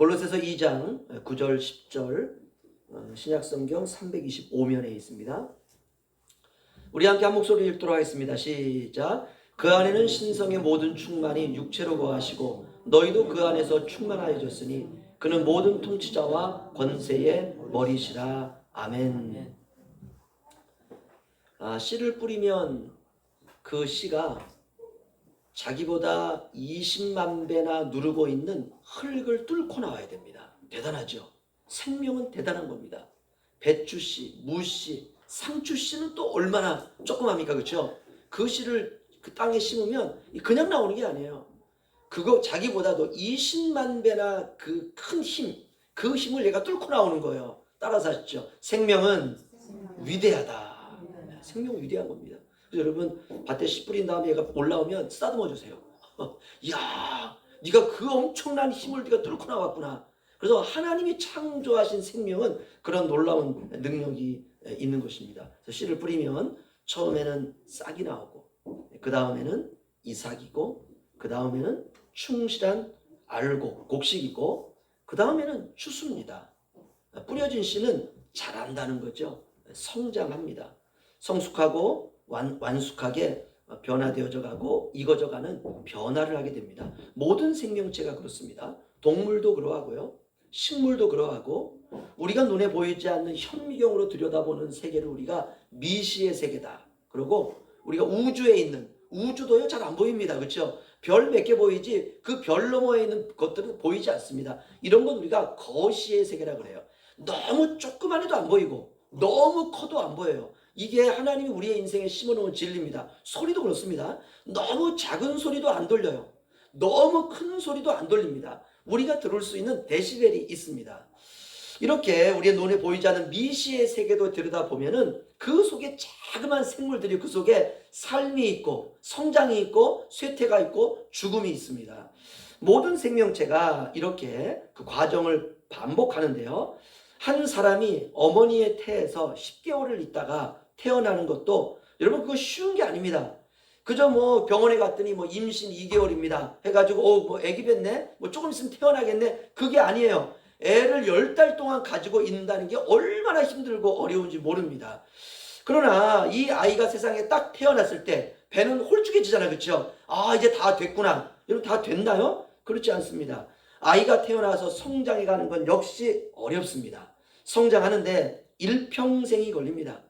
골로새서 2장 9절 10절 신약성경 325면에 있습니다. 우리 함께 한 목소리 읽도록 하겠습니다. 시작. 그 안에는 신성의 모든 충만이 육체로 거하시고 너희도 그 안에서 충만하여졌으니 그는 모든 통치자와 권세의 머리시라. 아멘. 씨를 뿌리면 그 씨가 자기보다 20만 배나 누르고 있는 흙을 뚫고 나와야 됩니다. 대단하죠. 생명은 대단한 겁니다. 배추씨, 무씨, 상추씨는 또 얼마나 조그맣니까, 그렇죠? 그 씨를 그 땅에 심으면 그냥 나오는 게 아니에요. 그거 자기보다도 20만 배나 그 큰 힘, 그 힘을 얘가 뚫고 나오는 거예요. 따라서 하시죠. 생명은 위대하다. 생명은 위대한 겁니다. 그래서 여러분 밭에 씨 뿌린 다음에 얘가 올라오면 쓰다듬어 주세요. 야, 네가 그 엄청난 힘을 네가 뚫고 나왔구나. 그래서 하나님이 창조하신 생명은 그런 놀라운 능력이 있는 것입니다. 그래서 씨를 뿌리면 처음에는 싹이 나오고, 그 다음에는 이삭이고, 그 다음에는 충실한 알곡, 곡식이고, 그 다음에는 추수입니다. 뿌려진 씨는 자란다는 거죠. 성장합니다. 성숙하고 완숙하게 변화되어져 가고 익어져가는 변화를 하게 됩니다. 모든 생명체가 그렇습니다. 동물도 그러하고요. 식물도 그러하고, 우리가 눈에 보이지 않는 현미경으로 들여다보는 세계를 우리가 미시의 세계다. 그리고 우리가 우주에 있는, 우주도요 잘 안 보입니다. 그렇죠? 별 몇 개 보이지 그 별 너머에 있는 것들은 보이지 않습니다. 이런 건 우리가 거시의 세계라 그래요. 너무 조그만 해도 안 보이고 너무 커도 안 보여요. 이게 하나님이 우리의 인생에 심어놓은 진리입니다. 소리도 그렇습니다. 너무 작은 소리도 안 들려요. 너무 큰 소리도 안 들립니다. 우리가 들을 수 있는 데시벨이 있습니다. 이렇게 우리의 눈에 보이지 않는 미시의 세계도 들여다보면은 그 속에 자그마한 생물들이, 그 속에 삶이 있고 성장이 있고 쇠퇴가 있고 죽음이 있습니다. 모든 생명체가 이렇게 그 과정을 반복하는데요. 한 사람이 어머니의 태에서 10개월을 있다가 태어나는 것도 여러분 그거 쉬운 게 아닙니다. 그저 뭐 병원에 갔더니 뭐 임신 2개월입니다 해가지고 뭐 애기 뱄네, 뭐 조금 있으면 태어나겠네, 그게 아니에요. 애를 10달 동안 가지고 있는다는 게 얼마나 힘들고 어려운지 모릅니다. 그러나 이 아이가 세상에 딱 태어났을 때 배는 홀쭉해지잖아요. 그렇죠? 아, 이제 다 됐구나. 여러분 다 됐나요? 그렇지 않습니다. 아이가 태어나서 성장해 가는 건 역시 어렵습니다. 성장하는데 일평생이 걸립니다.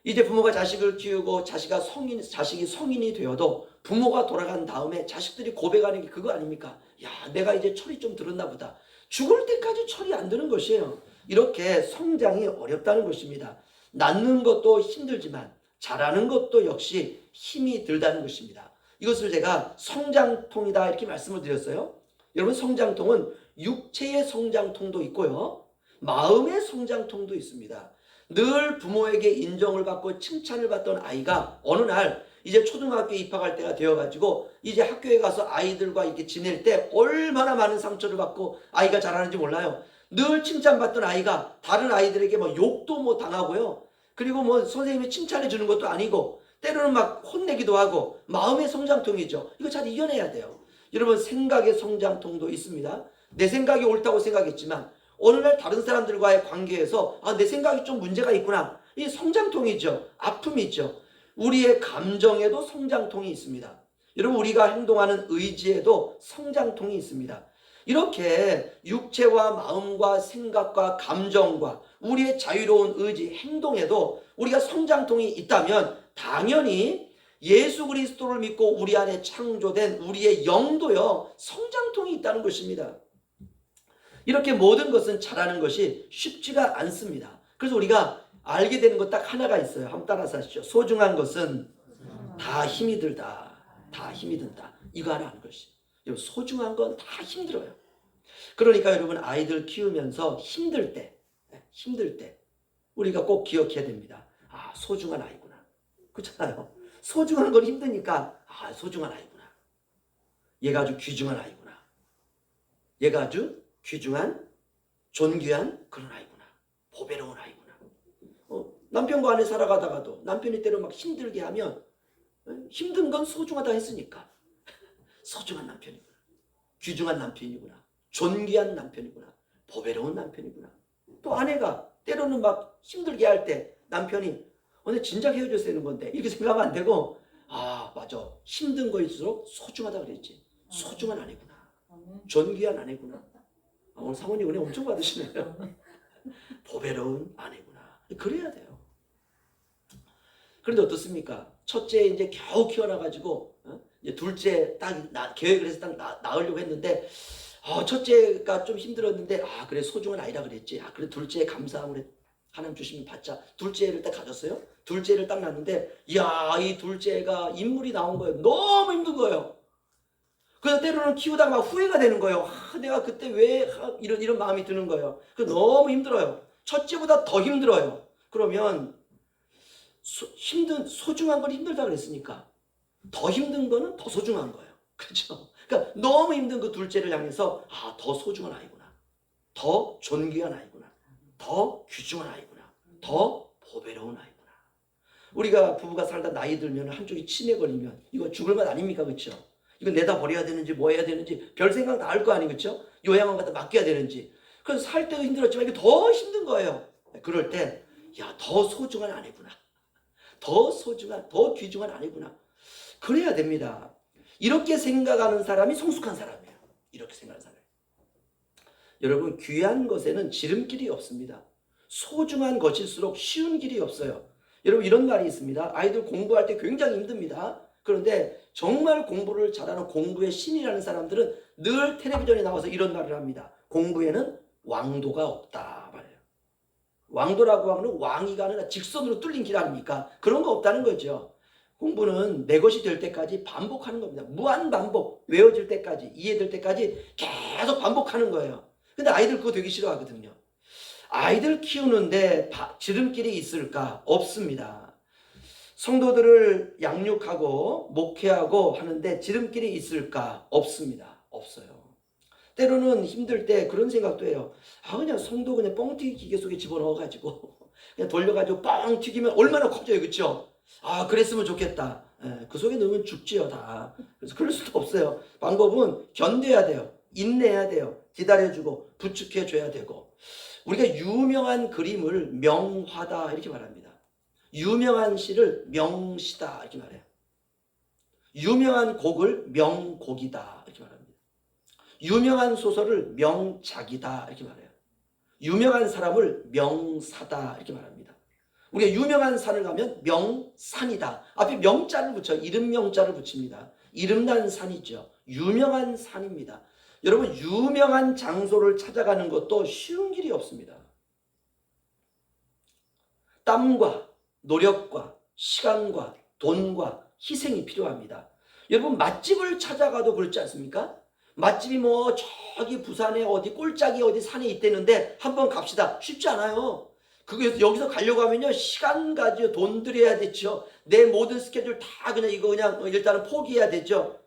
이제 부모가 자식을 키우고 자식이 성인이 되어도 부모가 돌아간 다음에 자식들이 고백하는 게 그거 아닙니까? 야, 내가 이제 철이 좀 들었나 보다. 죽을 때까지 철이 안 드는 것이에요. 이렇게 성장이 어렵다는 것입니다. 낳는 것도 힘들지만 자라는 것도 역시 힘이 들다는 것입니다. 이것을 제가 성장통이다 이렇게 말씀을 드렸어요. 여러분, 성장통은 육체의 성장통도 있고요, 마음의 성장통도 있습니다. 늘 부모에게 인정을 받고 칭찬을 받던 아이가 어느 날 이제 초등학교에 입학할 때가 되어가지고 이제 학교에 가서 아이들과 이렇게 지낼 때 얼마나 많은 상처를 받고 아이가 자라는지 몰라요. 늘 칭찬받던 아이가 다른 아이들에게 뭐 욕도 뭐 당하고요. 그리고 뭐 선생님이 칭찬해 주는 것도 아니고 때로는 막 혼내기도 하고, 마음의 성장통이죠. 이거 잘 이겨내야 돼요. 여러분, 생각의 성장통도 있습니다. 내 생각이 옳다고 생각했지만 어느 날 다른 사람들과의 관계에서 내 생각이 좀 문제가 있구나. 이 성장통이죠. 아픔이죠. 우리의 감정에도 성장통이 있습니다. 여러분, 우리가 행동하는 의지에도 성장통이 있습니다. 이렇게 육체와 마음과 생각과 감정과 우리의 자유로운 의지, 행동에도 우리가 성장통이 있다면 당연히 예수 그리스도를 믿고 우리 안에 창조된 우리의 영도요, 성장통이 있다는 것입니다. 이렇게 모든 것은 잘하는 것이 쉽지가 않습니다. 그래서 우리가 알게 되는 것 딱 하나가 있어요. 한번 따라서 하시죠. 소중한 것은 다 힘이 들다. 다 힘이 든다. 이거 하나 아는 것이. 소중한 건 다 힘들어요. 그러니까 여러분, 아이들 키우면서 힘들 때 우리가 꼭 기억해야 됩니다. 소중한 아이구나. 그렇잖아요. 소중한 건 힘드니까 소중한 아이구나. 얘가 아주 귀중한 아이구나. 얘가 아주 귀중한 존귀한 그런 아이구나. 보배로운 아이구나. 남편과 아내 살아가다가도 남편이 때로 막 힘들게 하면 힘든 건 소중하다 했으니까 소중한 남편이구나. 귀중한 남편이구나. 존귀한 남편이구나. 보배로운 남편이구나. 또 아내가 때로는 막 힘들게 할 때 남편이 오늘 진작 헤어졌어야 되는 건데 이렇게 생각하면 안 되고 아 맞아 힘든 거일수록 소중하다 그랬지. 소중한 아내구나. 존귀한 아내구나. 오늘 사모님 은혜 엄청 받으시네요. 보배로운 아내구나. 그래야 돼요. 그런데 어떻습니까? 첫째 이제 겨우 키워놔가지고 이제 둘째 딱 계획을 해서 딱 낳으려고 했는데 첫째가 좀 힘들었는데 그래 소중한 아이라 그랬지. 그래 둘째 감사함을 하나님 주시면 받자. 둘째를 딱 가졌어요. 둘째를 딱 낳는데 이야 이 둘째가 인물이 나온 거예요. 너무 힘든 거예요. 그래서 때로는 키우다가 막 후회가 되는 거예요. 내가 그때 왜 이런 마음이 드는 거예요. 너무 힘들어요. 첫째보다 더 힘들어요. 그러면 소중한 건 힘들다 그랬으니까 더 힘든 거는 더 소중한 거예요. 그렇죠? 그러니까 너무 힘든 그 둘째를 향해서 더 소중한 아이구나. 더 존귀한 아이구나. 더 귀중한 아이구나. 더 보배로운 아이구나. 우리가 부부가 살다 나이 들면 한쪽이 치매 걸리면 이거 죽을 것 아닙니까? 그렇죠? 이거 내다 버려야 되는지 뭐 해야 되는지 별 생각 다 할 거 아니에요. 그렇죠? 요양원 갖다 맡겨야 되는지. 그래서 살 때도 힘들었지만 이게 더 힘든 거예요. 그럴 땐 더 소중한 아내구나. 더 소중한 더 귀중한 아내구나. 그래야 됩니다. 이렇게 생각하는 사람이 성숙한 사람이에요. 이렇게 생각하는 사람. 여러분 귀한 것에는 지름길이 없습니다. 소중한 것일수록 쉬운 길이 없어요. 여러분 이런 말이 있습니다. 아이들 공부할 때 굉장히 힘듭니다. 그런데 정말 공부를 잘하는 공부의 신이라는 사람들은 늘 텔레비전에 나와서 이런 말을 합니다. 공부에는 왕도가 없다 말이에요. 왕도라고 하면 왕이가 아니라 직선으로 뚫린 길 아닙니까? 그런 거 없다는 거죠. 공부는 내 것이 될 때까지 반복하는 겁니다. 무한 반복, 외워질 때까지, 이해될 때까지 계속 반복하는 거예요. 근데 아이들 그거 되게 싫어하거든요. 아이들 키우는데 지름길이 있을까? 없습니다. 성도들을 양육하고 목회하고 하는데 지름길이 있을까? 없습니다. 없어요. 때로는 힘들 때 그런 생각도 해요. 그냥 성도 그냥 뻥튀기 기계 속에 집어넣어가지고 그냥 돌려가지고 뻥 튀기면 얼마나 커져요. 그렇죠? 그랬으면 좋겠다. 그 속에 넣으면 죽지요 다. 그래서 그럴 수도 없어요. 방법은 견뎌야 돼요. 인내해야 돼요. 기다려주고 부축해줘야 되고. 우리가 유명한 그림을 명화다 이렇게 말합니다. 유명한 시를 명시다 이렇게 말해요. 유명한 곡을 명곡이다 이렇게 말합니다. 유명한 소설을 명작이다 이렇게 말해요. 유명한 사람을 명사다 이렇게 말합니다. 우리가 유명한 산을 가면 명산이다. 앞에 명자를 붙여 이름 명자를 붙입니다. 이름난 산이죠. 유명한 산입니다. 여러분 유명한 장소를 찾아가는 것도 쉬운 길이 없습니다. 땀과 노력과 시간과 돈과 희생이 필요합니다. 여러분 맛집을 찾아가도 그렇지 않습니까? 맛집이 뭐 저기 부산에 어디 꼴짝이 어디 산에 있다는데 한번 갑시다. 쉽지 않아요. 그게 여기서 가려고 하면요 시간 가지고 돈 들여야 되죠. 내 모든 스케줄 다 그냥 이거 그냥 일단은 포기해야 되죠.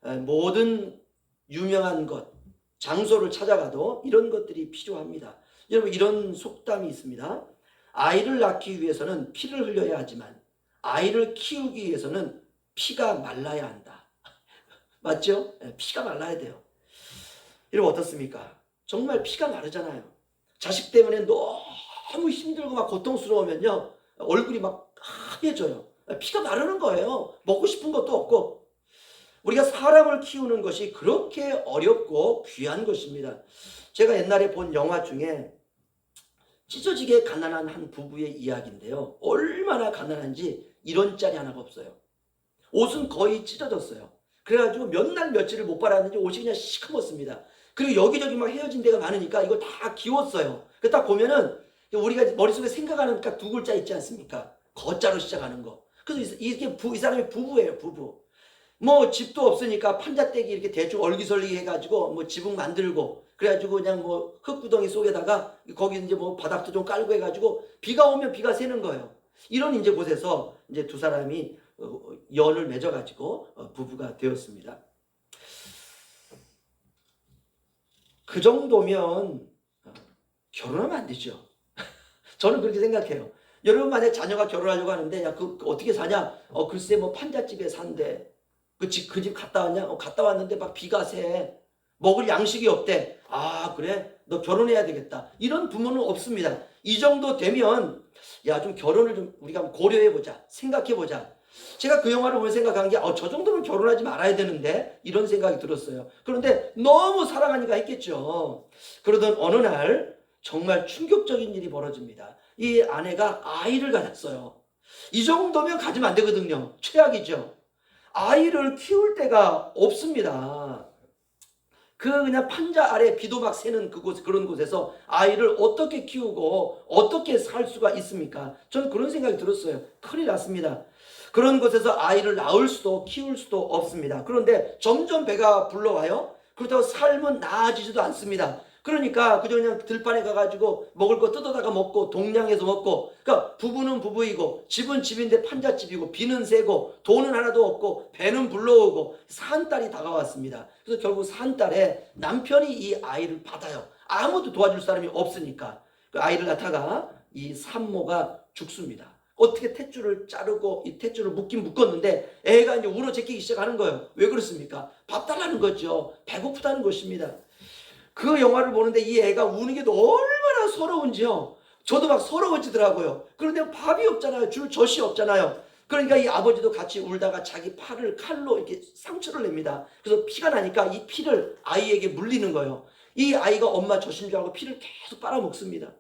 모든 유명한 것 장소를 찾아가도 이런 것들이 필요합니다. 여러분 이런 속담이 있습니다. 아이를 낳기 위해서는 피를 흘려야 하지만 아이를 키우기 위해서는 피가 말라야 한다. 맞죠? 피가 말라야 돼요. 여러분 어떻습니까? 정말 피가 마르잖아요. 자식 때문에 너무 힘들고 막 고통스러우면요 얼굴이 막 하얘져요. 피가 마르는 거예요. 먹고 싶은 것도 없고. 우리가 사람을 키우는 것이 그렇게 어렵고 귀한 것입니다. 제가 옛날에 본 영화 중에 찢어지게 가난한 한 부부의 이야기인데요. 얼마나 가난한지 1원짜리 하나가 없어요. 옷은 거의 찢어졌어요. 그래가지고 몇 날 며칠을 못 빨았는지 옷이 그냥 시커멓습니다. 그리고 여기저기 막 헤어진 데가 많으니까 이거 다 기웠어요. 그 딱 보면은 우리가 머릿속에 생각하는 딱 두 글자 있지 않습니까? 거자로 시작하는 거. 그래서 이게 이 사람이 부부예요, 부부. 뭐 집도 없으니까 판잣대기 이렇게 대충 얼기설기 해가지고 뭐 지붕 만들고 그래가지고 그냥 뭐 흙구덩이 속에다가 거기 이제 뭐 바닥도 좀 깔고 해가지고 비가 오면 비가 새는 거예요. 이런 이제 곳에서 이제 두 사람이 연을 맺어가지고 부부가 되었습니다. 그 정도면 결혼하면 안 되죠. 저는 그렇게 생각해요. 여러분 만약에 자녀가 결혼하려고 하는데 야, 그 어떻게 사냐? 글쎄 뭐 판잣집에 산대. 그 집 갔다 왔냐? 갔다 왔는데 막 비가 새. 먹을 양식이 없대. 아, 그래? 너 결혼해야 되겠다. 이런 부모는 없습니다. 이 정도 되면 야, 좀 결혼을 좀 우리가 고려해보자. 생각해보자. 제가 그 영화를 보면 생각한 게 저 정도면 결혼하지 말아야 되는데 이런 생각이 들었어요. 그런데 너무 사랑하니까 했겠죠. 그러던 어느 날 정말 충격적인 일이 벌어집니다. 이 아내가 아이를 가졌어요. 이 정도면 가지면 안 되거든요. 최악이죠. 아이를 키울 데가 없습니다. 그냥 판자 아래 비도 막 새는 그런 곳에서 아이를 어떻게 키우고 어떻게 살 수가 있습니까? 저는 그런 생각이 들었어요. 큰일 났습니다. 그런 곳에서 아이를 낳을 수도 키울 수도 없습니다. 그런데 점점 배가 불러와요. 그렇다고 삶은 나아지지도 않습니다. 그러니까 그냥 들판에 가가지고 먹을 거 뜯어다가 먹고 동냥해서 먹고, 그러니까 부부는 부부이고 집은 집인데 판잣집이고 비는 새고 돈은 하나도 없고 배는 불러오고 산딸이 다가왔습니다. 그래서 결국 산딸에 남편이 이 아이를 받아요. 아무도 도와줄 사람이 없으니까. 그 아이를 낳다가 이 산모가 죽습니다. 어떻게 탯줄을 자르고 이 탯줄을 묶긴 묶었는데 애가 이제 울어 제끼기 시작하는 거예요. 왜 그렇습니까? 밥 달라는 거죠. 배고프다는 것입니다. 그 영화를 보는데 이 애가 우는 게 얼마나 서러운지요. 저도 막 서러워지더라고요. 그런데 밥이 없잖아요. 줄 젖이 없잖아요. 그러니까 이 아버지도 같이 울다가 자기 팔을 칼로 이렇게 상처를 냅니다. 그래서 피가 나니까 이 피를 아이에게 물리는 거예요. 이 아이가 엄마 젖인 줄 알고 피를 계속 빨아먹습니다.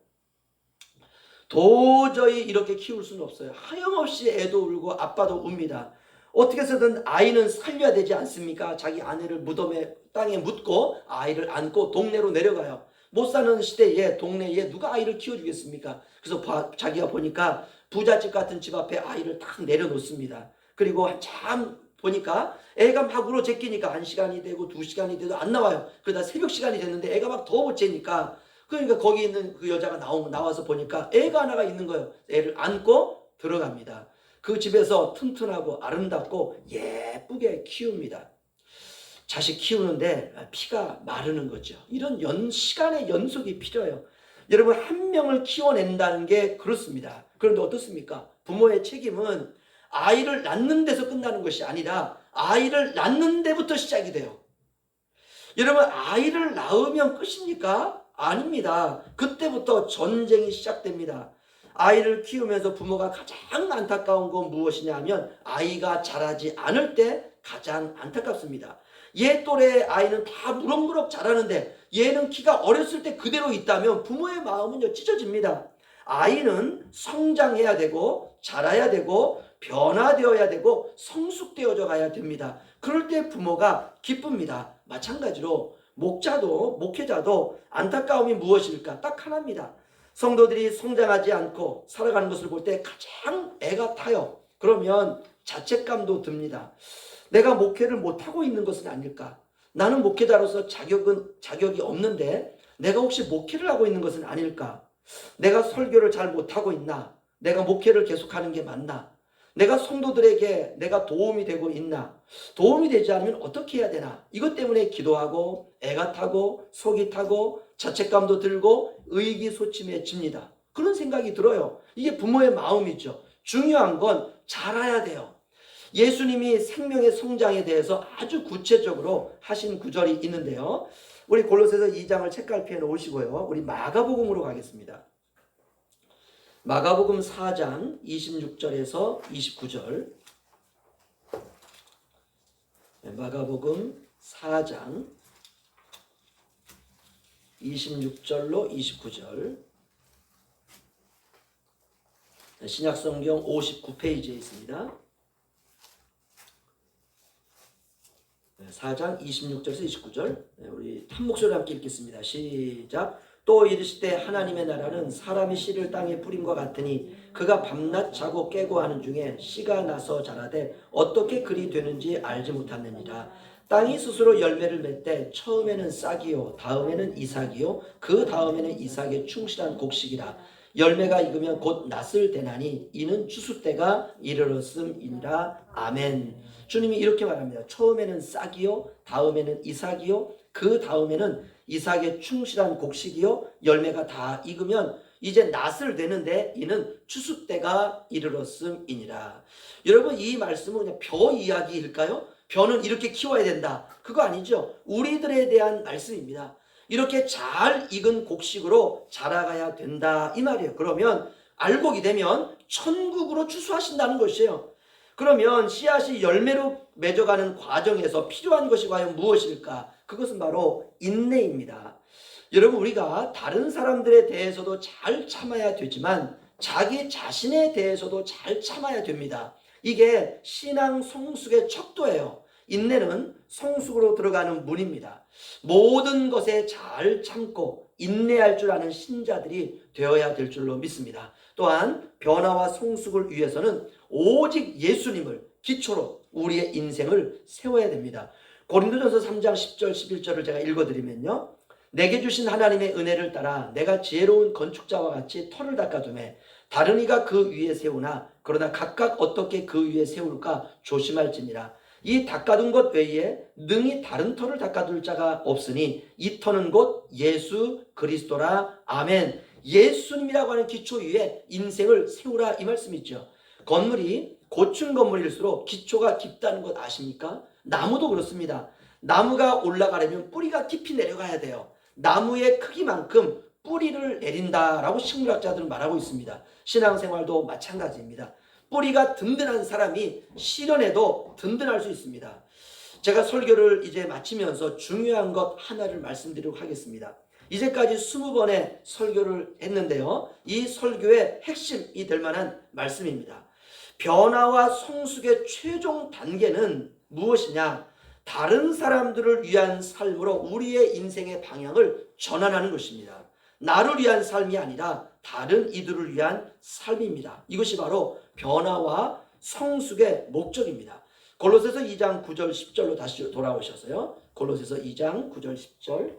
도저히 이렇게 키울 수는 없어요. 하염없이 애도 울고 아빠도 웁니다. 어떻게 해서든 아이는 살려야 되지 않습니까? 자기 아내를 무덤에 땅에 묻고 아이를 안고 동네로 내려가요. 못 사는 시대에 동네에 누가 아이를 키워주겠습니까? 그래서 자기가 보니까 부잣집 같은 집 앞에 아이를 딱 내려놓습니다. 그리고 한참 보니까 애가 막 울어 제끼니까 1시간이 되고 2시간이 돼도 안 나와요. 그러다 새벽 시간이 됐는데 애가 막 더 못 재니까, 그러니까 거기 있는 그 여자가 나와서 보니까 애가 하나가 있는 거예요. 애를 안고 들어갑니다. 그 집에서 튼튼하고 아름답고 예쁘게 키웁니다. 자식 키우는데 피가 마르는 거죠. 이런 시간의 연속이 필요해요. 여러분, 한 명을 키워낸다는 게 그렇습니다. 그런데 어떻습니까? 부모의 책임은 아이를 낳는 데서 끝나는 것이 아니라 아이를 낳는 데부터 시작이 돼요. 여러분, 아이를 낳으면 끝입니까? 아닙니다. 그때부터 전쟁이 시작됩니다. 아이를 키우면서 부모가 가장 안타까운 건 무엇이냐 하면 아이가 자라지 않을 때 가장 안타깝습니다. 얘 또래의 아이는 다 무럭무럭 자라는데 얘는 키가 어렸을 때 그대로 있다면 부모의 마음은요 찢어집니다. 아이는 성장해야 되고 자라야 되고 변화되어야 되고 성숙되어져 가야 됩니다. 그럴 때 부모가 기쁩니다. 마찬가지로 목회자도 안타까움이 무엇일까? 딱 하나입니다. 성도들이 성장하지 않고 살아가는 것을 볼 때 가장 애가 타요. 그러면 자책감도 듭니다. 내가 목회를 못하고 있는 것은 아닐까? 나는 목회자로서 자격이 없는데 내가 혹시 목회를 하고 있는 것은 아닐까? 내가 설교를 잘 못하고 있나? 내가 목회를 계속하는 게 맞나? 내가 성도들에게 내가 도움이 되고 있나? 도움이 되지 않으면 어떻게 해야 되나? 이것 때문에 기도하고 애가 타고 속이 타고 자책감도 들고 의기소침해집니다. 그런 생각이 들어요. 이게 부모의 마음이죠. 중요한 건 자라야 돼요. 예수님이 생명의 성장에 대해서 아주 구체적으로 하신 구절이 있는데요. 우리 골로새서 2장을 책갈피에 놓으시고요. 우리 마가복음으로 가겠습니다. 마가복음 4장 26절에서 29절. 마가복음 4장 26절로 29절. 신약성경 59페이지에 있습니다. 4장 26절에서 29절. 우리 한 목소리로 함께 읽겠습니다. 시작. 또 이르시되 하나님의 나라는 사람이 씨를 땅에 뿌림과 같으니 그가 밤낮 자고 깨고 하는 중에 씨가 나서 자라되 어떻게 그리 되는지 알지 못하느니라. 땅이 스스로 열매를 맺되 처음에는 싹이요 다음에는 이삭이요 그 다음에는 이삭의 충실한 곡식이라. 열매가 익으면 곧 낫을 되나니 이는 추수 때가 이르렀음이니라. 아멘. 주님이 이렇게 말합니다. 처음에는 싹이요 다음에는 이삭이요 그 다음에는 이삭의 충실한 곡식이요 열매가 다 익으면 이제 낫을 되는데 이는 추수 때가 이르렀음이니라. 여러분, 이 말씀은 그냥 벼 이야기일까요? 벼는 이렇게 키워야 된다. 그거 아니죠. 우리들에 대한 말씀입니다. 이렇게 잘 익은 곡식으로 자라가야 된다 이 말이에요. 그러면 알곡이 되면 천국으로 추수하신다는 것이에요. 그러면 씨앗이 열매로 맺어가는 과정에서 필요한 것이 과연 무엇일까? 그것은 바로 인내입니다. 여러분, 우리가 다른 사람들에 대해서도 잘 참아야 되지만 자기 자신에 대해서도 잘 참아야 됩니다. 이게 신앙 성숙의 척도예요. 인내는 성숙으로 들어가는 문입니다. 모든 것에 잘 참고 인내할 줄 아는 신자들이 되어야 될 줄로 믿습니다. 또한 변화와 성숙을 위해서는 오직 예수님을 기초로 우리의 인생을 세워야 됩니다. 고린도전서 3장 10절 11절을 제가 읽어드리면요, 내게 주신 하나님의 은혜를 따라 내가 지혜로운 건축자와 같이 터를 닦아두매 다른 이가 그 위에 세우나 그러나 각각 어떻게 그 위에 세울까 조심할지니라. 이 닦아둔 것 외에 능히 다른 터를 닦아둘 자가 없으니 이 터는 곧 예수 그리스도라. 아멘. 예수님이라고 하는 기초 위에 인생을 세우라 이 말씀이죠. 건물이 고층 건물일수록 기초가 깊다는 것 아십니까? 나무도 그렇습니다. 나무가 올라가려면 뿌리가 깊이 내려가야 돼요. 나무의 크기만큼 뿌리를 내린다라고 식물학자들은 말하고 있습니다. 신앙생활도 마찬가지입니다. 뿌리가 든든한 사람이 실현해도 든든할 수 있습니다. 제가 설교를 이제 마치면서 중요한 것 하나를 말씀드리도록 하겠습니다. 이제까지 20번의 설교를 했는데요, 이 설교의 핵심이 될 만한 말씀입니다. 변화와 성숙의 최종 단계는 무엇이냐? 다른 사람들을 위한 삶으로 우리의 인생의 방향을 전환하는 것입니다. 나를 위한 삶이 아니라 다른 이들을 위한 삶입니다. 이것이 바로 변화와 성숙의 목적입니다. 골로새서 2장 9절 10절로 다시 돌아오셔서요. 골로새서 2장 9절 10절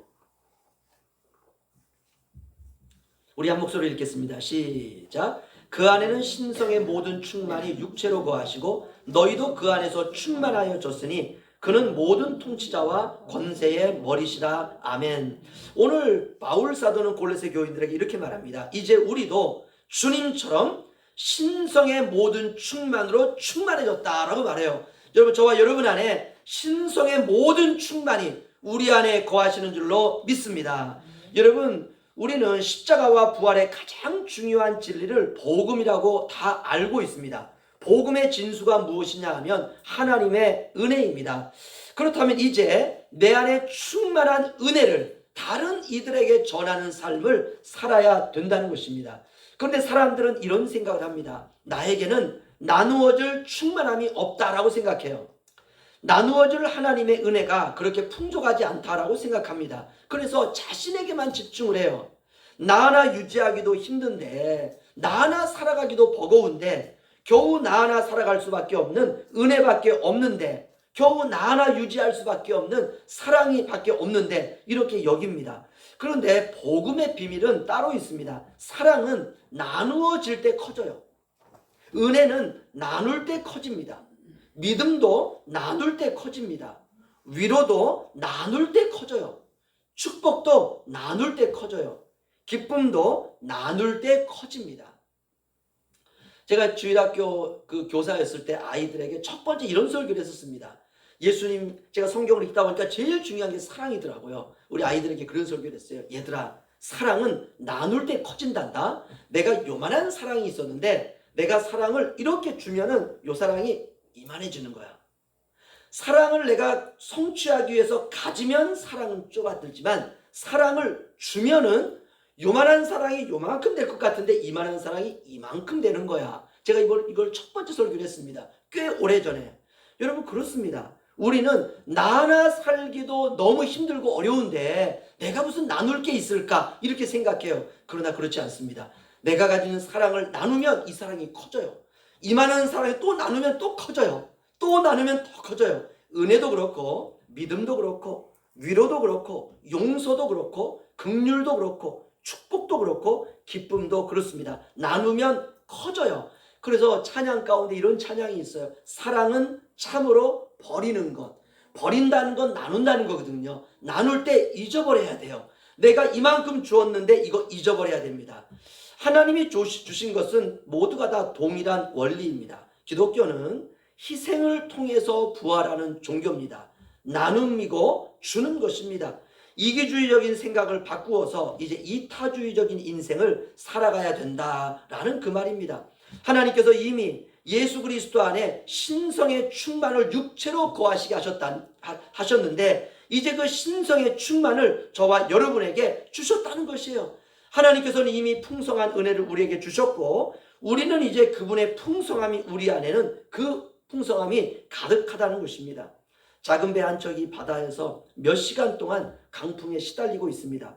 우리 한 목소리로 읽겠습니다. 시작. 그 안에는 신성의 모든 충만이 육체로 거하시고 너희도 그 안에서 충만하여 졌으니 그는 모든 통치자와 권세의 머리시라. 아멘. 오늘 바울 사도는 골로새 교인들에게 이렇게 말합니다. 이제 우리도 주님처럼 신성의 모든 충만으로 충만해졌다라고 말해요. 여러분, 저와 여러분 안에 신성의 모든 충만이 우리 안에 거하시는 줄로 믿습니다. 여러분, 우리는 십자가와 부활의 가장 중요한 진리를 복음이라고 다 알고 있습니다. 복음의 진수가 무엇이냐 하면 하나님의 은혜입니다. 그렇다면 이제 내 안에 충만한 은혜를 다른 이들에게 전하는 삶을 살아야 된다는 것입니다. 그런데 사람들은 이런 생각을 합니다. 나에게는 나누어질 충만함이 없다라고 생각해요. 나누어질 하나님의 은혜가 그렇게 풍족하지 않다라고 생각합니다. 그래서 자신에게만 집중을 해요. 나 하나 유지하기도 힘든데, 나 하나 살아가기도 버거운데, 겨우 나 하나 살아갈 수밖에 없는 은혜밖에 없는데, 겨우 나 하나 유지할 수밖에 없는 사랑이 밖에 없는데 이렇게 여깁니다. 그런데 복음의 비밀은 따로 있습니다. 사랑은 나누어질 때 커져요. 은혜는 나눌 때 커집니다. 믿음도 나눌 때 커집니다. 위로도 나눌 때 커져요. 축복도 나눌 때 커져요. 기쁨도 나눌 때 커집니다. 제가 주일학교 그 교사였을 때 아이들에게 첫 번째 이런 설교를 했었습니다. 예수님, 제가 성경을 읽다 보니까 제일 중요한 게 사랑이더라고요. 우리 아이들에게 그런 설교를 했어요. 얘들아, 사랑은 나눌 때 커진단다. 내가 요만한 사랑이 있었는데 내가 사랑을 이렇게 주면은 요 사랑이 이만해지는 거야. 사랑을 내가 성취하기 위해서 가지면 사랑은 좁아들지만 사랑을 주면은 요만한 사랑이 요만큼 될 것 같은데 이만한 사랑이 이만큼 되는 거야. 제가 이걸 첫 번째 설교를 했습니다. 꽤 오래전에. 여러분, 그렇습니다. 우리는 나 하나 살기도 너무 힘들고 어려운데 내가 무슨 나눌 게 있을까 이렇게 생각해요. 그러나 그렇지 않습니다. 내가 가지는 사랑을 나누면 이 사랑이 커져요. 이만한 사랑이 또 나누면 또 커져요. 또 나누면 더 커져요. 은혜도 그렇고 믿음도 그렇고 위로도 그렇고 용서도 그렇고 긍휼도 그렇고 축복도 그렇고 기쁨도 그렇습니다. 나누면 커져요. 그래서 찬양 가운데 이런 찬양이 있어요. 사랑은 참으로 버리는 것. 버린다는 건 나눈다는 거거든요. 나눌 때 잊어버려야 돼요. 내가 이만큼 주었는데 이거 잊어버려야 됩니다. 하나님이 주신 것은 모두가 다 동일한 원리입니다. 기독교는 희생을 통해서 부활하는 종교입니다. 나눔이고 주는 것입니다. 이기주의적인 생각을 바꾸어서 이제 이타주의적인 인생을 살아가야 된다라는 그 말입니다. 하나님께서 이미 예수 그리스도 안에 신성의 충만을 육체로 거하시게 하셨는데 이제 그 신성의 충만을 저와 여러분에게 주셨다는 것이에요. 하나님께서는 이미 풍성한 은혜를 우리에게 주셨고 우리는 이제 그분의 풍성함이 우리 안에는 그 풍성함이 가득하다는 것입니다. 작은 배 한 척이 바다에서 몇 시간 동안 강풍에 시달리고 있습니다.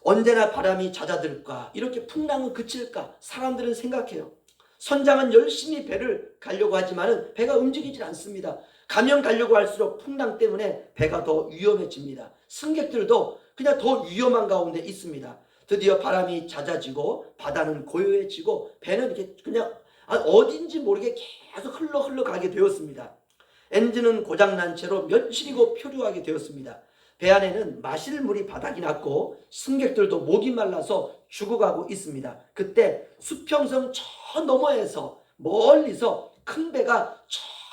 언제나 바람이 잦아들까? 이렇게 풍랑은 그칠까? 사람들은 생각해요. 선장은 열심히 배를 가려고 하지만 배가 움직이질 않습니다. 가면 가려고 할수록 풍랑 때문에 배가 더 위험해집니다. 승객들도 그냥 더 위험한 가운데 있습니다. 드디어 바람이 잦아지고 바다는 고요해지고 배는 이렇게 그냥 어딘지 모르게 계속 흘러가게 되었습니다. 엔진은 고장난 채로 며칠이고 표류하게 되었습니다. 배 안에는 마실 물이 바닥이 났고 승객들도 목이 말라서 죽어가고 있습니다. 그때 수평선 저 너머에서 멀리서 큰 배가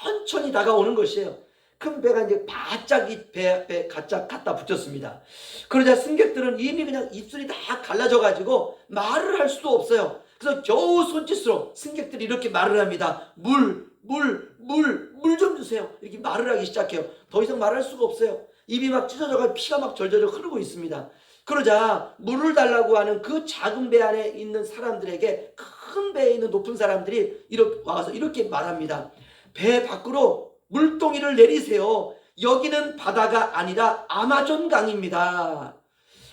천천히 다가오는 것이에요. 큰 배가 이제 바짝 배 갖다 붙였습니다. 그러자 승객들은 이미 그냥 입술이 다 갈라져 가지고 말을 할 수도 없어요. 그래서 겨우 손짓으로 승객들이 이렇게 말을 합니다. 물 좀 주세요. 이렇게 말을 하기 시작해요. 더 이상 말할 수가 없어요. 입이 막 찢어져가 피가 막 절절절 흐르고 있습니다. 그러자 물을 달라고 하는 그 작은 배 안에 있는 사람들에게 큰 배에 있는 높은 사람들이 이렇게 와서 이렇게 말합니다. 배 밖으로 물동이를 내리세요. 여기는 바다가 아니라 아마존 강입니다.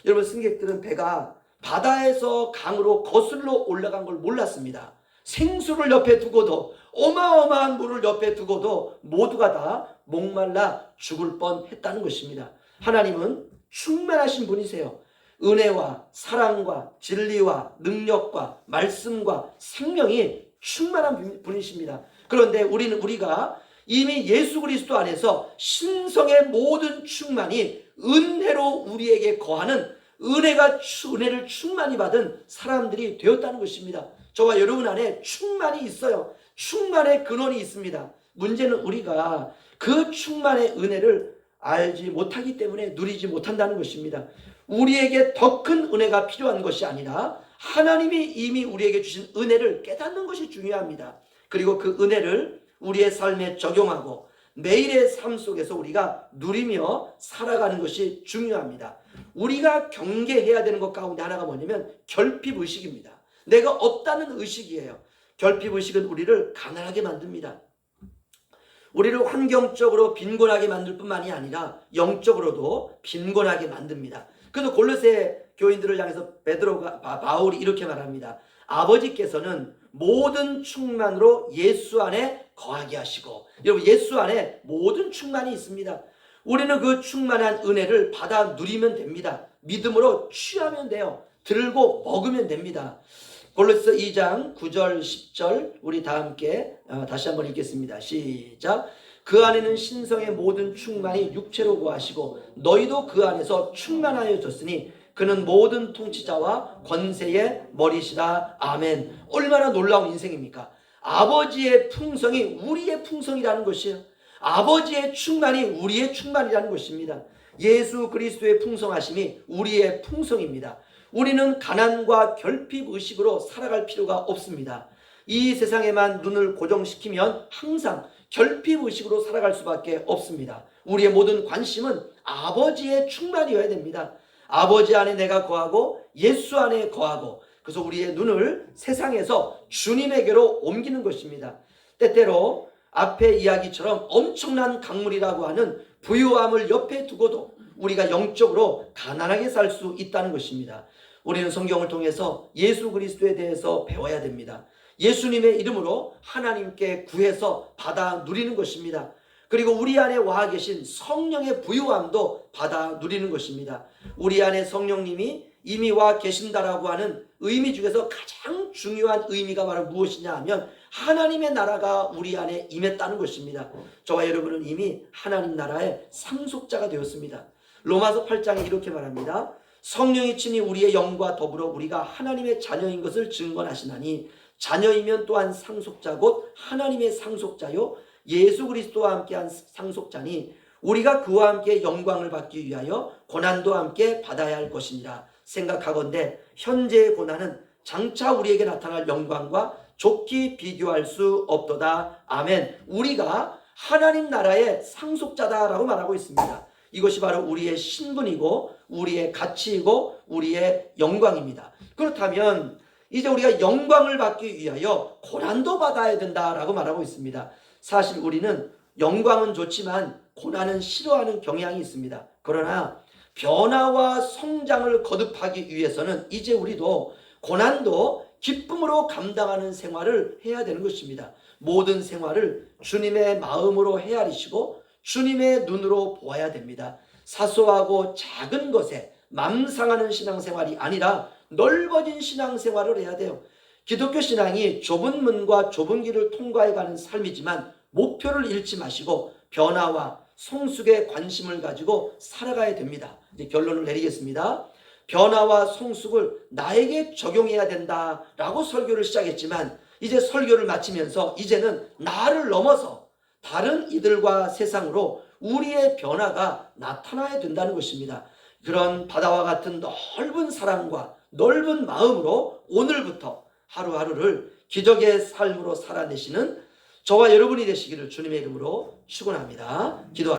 여러분, 승객들은 배가 바다에서 강으로 거슬러 올라간 걸 몰랐습니다. 생수를 옆에 두고도 어마어마한 물을 옆에 두고도 모두가 다 목말라 죽을 뻔했다는 것입니다. 하나님은 충만하신 분이세요. 은혜와 사랑과 진리와 능력과 말씀과 생명이 충만한 분이십니다. 그런데 우리가 이미 예수 그리스도 안에서 신성의 모든 충만이 은혜로 우리에게 거하는 은혜를 충만히 받은 사람들이 되었다는 것입니다. 저와 여러분 안에 충만이 있어요. 충만의 근원이 있습니다. 문제는 우리가 그 충만의 은혜를 알지 못하기 때문에 누리지 못한다는 것입니다. 우리에게 더 큰 은혜가 필요한 것이 아니라 하나님이 이미 우리에게 주신 은혜를 깨닫는 것이 중요합니다. 그리고 그 은혜를 우리의 삶에 적용하고 매일의 삶 속에서 우리가 누리며 살아가는 것이 중요합니다. 우리가 경계해야 되는 것 가운데 하나가 뭐냐면 결핍의식입니다. 내가 없다는 의식이에요. 결핍의식은 우리를 가난하게 만듭니다. 우리를 환경적으로 빈곤하게 만들 뿐만이 아니라 영적으로도 빈곤하게 만듭니다. 그래서 골로새 교인들을 향해서 바울이 이렇게 말합니다. 아버지께서는 모든 충만으로 예수 안에 거하게 하시고, 여러분, 예수 안에 모든 충만이 있습니다. 우리는 그 충만한 은혜를 받아 누리면 됩니다. 믿음으로 취하면 돼요. 들고 먹으면 됩니다. 골로새 2장 9절 10절 우리 다 함께 다시 한번 읽겠습니다. 시작. 그 안에는 신성의 모든 충만이 육체로 거하시고 너희도 그 안에서 충만하여졌으니 그는 모든 통치자와 권세의 머리시라. 아멘. 얼마나 놀라운 인생입니까? 아버지의 풍성이 우리의 풍성이라는 것이에요. 아버지의 충만이 우리의 충만이라는 것입니다. 예수 그리스도의 풍성하심이 우리의 풍성입니다. 우리는 가난과 결핍의식으로 살아갈 필요가 없습니다. 이 세상에만 눈을 고정시키면 항상 결핍의식으로 살아갈 수밖에 없습니다. 우리의 모든 관심은 아버지의 충만이어야 됩니다. 아버지 안에 내가 거하고 예수 안에 거하고, 그래서 우리의 눈을 세상에서 주님에게로 옮기는 것입니다. 때때로 앞의 이야기처럼 엄청난 강물이라고 하는 부유함을 옆에 두고도 우리가 영적으로 가난하게 살 수 있다는 것입니다. 우리는 성경을 통해서 예수 그리스도에 대해서 배워야 됩니다. 예수님의 이름으로 하나님께 구해서 받아 누리는 것입니다. 그리고 우리 안에 와 계신 성령의 부유함도 받아 누리는 것입니다. 우리 안에 성령님이 이미 와 계신다라고 하는 의미 중에서 가장 중요한 의미가 바로 무엇이냐 하면 하나님의 나라가 우리 안에 임했다는 것입니다. 저와 여러분은 이미 하나님 나라의 상속자가 되었습니다. 로마서 8장에 이렇게 말합니다. 성령이 친히 우리의 영과 더불어 우리가 하나님의 자녀인 것을 증언하시나니 자녀이면 또한 상속자 곧 하나님의 상속자요 예수 그리스도와 함께한 상속자니 우리가 그와 함께 영광을 받기 위하여 고난도 함께 받아야 할 것이니라 생각하건대 현재의 고난은 장차 우리에게 나타날 영광과 좋게 비교할 수 없도다. 아멘. 우리가 하나님 나라의 상속자다라고 말하고 있습니다. 이것이 바로 우리의 신분이고 우리의 가치이고 우리의 영광입니다. 그렇다면 이제 우리가 영광을 받기 위하여 고난도 받아야 된다라고 말하고 있습니다. 사실 우리는 영광은 좋지만 고난은 싫어하는 경향이 있습니다. 그러나 변화와 성장을 거듭하기 위해서는 이제 우리도 고난도 기쁨으로 감당하는 생활을 해야 되는 것입니다. 모든 생활을 주님의 마음으로 헤아리시고 주님의 눈으로 보아야 됩니다. 사소하고 작은 것에 맘상하는 신앙생활이 아니라 넓어진 신앙생활을 해야 돼요. 기독교 신앙이 좁은 문과 좁은 길을 통과해가는 삶이지만 목표를 잃지 마시고 변화와 성숙에 관심을 가지고 살아가야 됩니다. 이제 결론을 내리겠습니다. 변화와 성숙을 나에게 적용해야 된다라고 설교를 시작했지만 이제 설교를 마치면서 이제는 나를 넘어서 다른 이들과 세상으로 우리의 변화가 나타나야 된다는 것입니다. 그런 바다와 같은 넓은 사랑과 넓은 마음으로 오늘부터 하루하루를 기적의 삶으로 살아내시는 저와 여러분이 되시기를 주님의 이름으로 축원합니다. 기도합니다.